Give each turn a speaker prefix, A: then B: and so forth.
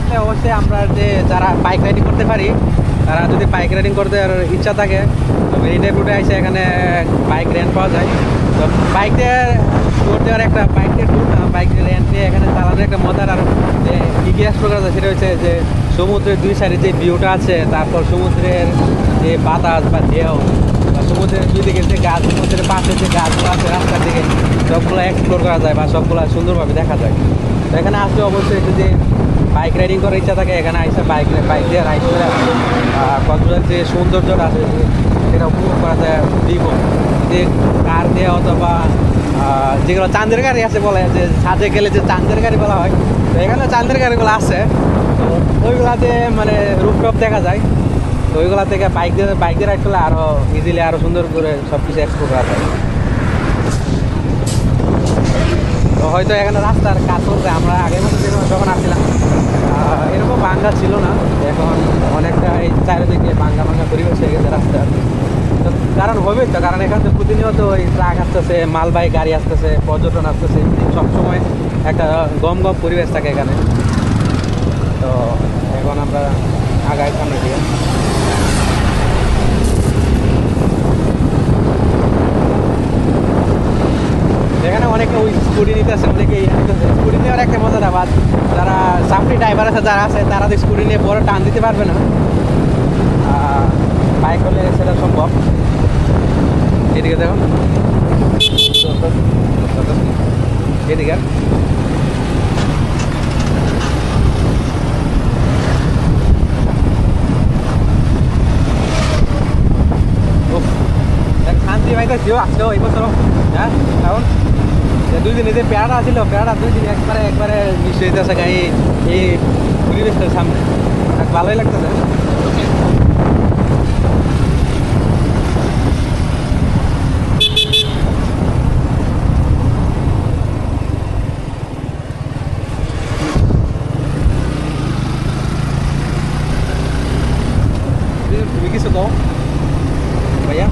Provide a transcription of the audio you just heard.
A: আসলে অবশ্যই আমরা যে যারা বাইক রাইডিং করতে পারি তারা যদি বাইক রাইডিং করতে ইচ্ছা থাকে তো মেরিটাইম রুটে এসে এখানে বাইক রেন্ট পাওয়া যায়। তো বাইক দিয়ে ট্যুর দেওয়ার একটা বাইক দিয়ে ট্যুর না, বাইক দিয়ে রেন্ট দিয়ে এখানে চালানোর একটা মজার আর যে কী কী এক্সপ্লোর করা যায় সেটা হচ্ছে যে সমুদ্রের দুই সাইডে যে ভিউটা আছে, তারপর সমুদ্রের যে বাতাস বা ঢেউ বা সমুদ্রের দুই দিকে যে গাছ, সমুদ্রের পাশে যে গাছগুলো আছে রাস্তার দিকে, সবগুলো এক্সপ্লোর করা যায় বা সবগুলো সুন্দরভাবে দেখা যায়। তো এখানে আসলে অবশ্যই যদি বাইক রাইডিং করার ইচ্ছা থাকে এখানে এসে বাইক দিয়ে রাইড করে কক্সবাজার যে সৌন্দর্যটা আছে সেটা উপভোগ করা যায়। যে কার দিয়ে অথবা যেগুলো চাঁদের গাড়ি আছে বলে যে ছাদে গেলে যে চাঁদের গাড়ি বলা হয়, তো এখানে চাঁদের গাড়িগুলো আছে, তো ওইগুলাতে মানে রুফটপ দেখা যায়। তো ওইগুলা থেকে বাইক দিয়ে রাইড করলে আরও ইজিলি আরও সুন্দর করে সব কিছু এক্সপ্লোর করা যায়। তো হয়তো এখানে রাস্তার কাজ করতে আমরা আগের মতো যখন আসছিলাম এরকম ভাঙ্গা ছিল না, এখন অনেকটা এই চারিদিকে ভাঙ্গা পরিবেশ হয়ে গেছে রাস্তার। তো কারণ হবে তো, কারণ এখান থেকে প্রতিনিয়ত ওই ট্রাক আসতেছে, মালবাহী গাড়ি আসতেছে, পর্যটন আসতেছে, সবসময় একটা গম পরিবেশ থাকে এখানে। তো এখন আমরা আগাই সামনে দিয়ে। এখানে অনেকে ওই স্কুটি নিতেছে, অনেকে নিতেছে। স্কুটি নেওয়ার একটা মজা না, বাদ যারা সাফরি ড্রাইভার আছে যারা আছে তারা তো স্কুটি নিয়ে বড় টান দিতে পারবে না, বাইক হলে সেটা সম্ভব। এদিকে দেখো, এদিকে শান্তি পাইতেছিও আজকেও এই বছর। হ্যাঁ, এখন 2 দিন যে পেয়ারা ছিল, পেয়ারা 2 দিন একবারে মিশে যেতেছে গায়ে এই পরিবেশটার সামনে, ভালোই লাগতেছে। তুমি কিছু কও ভাইয়া?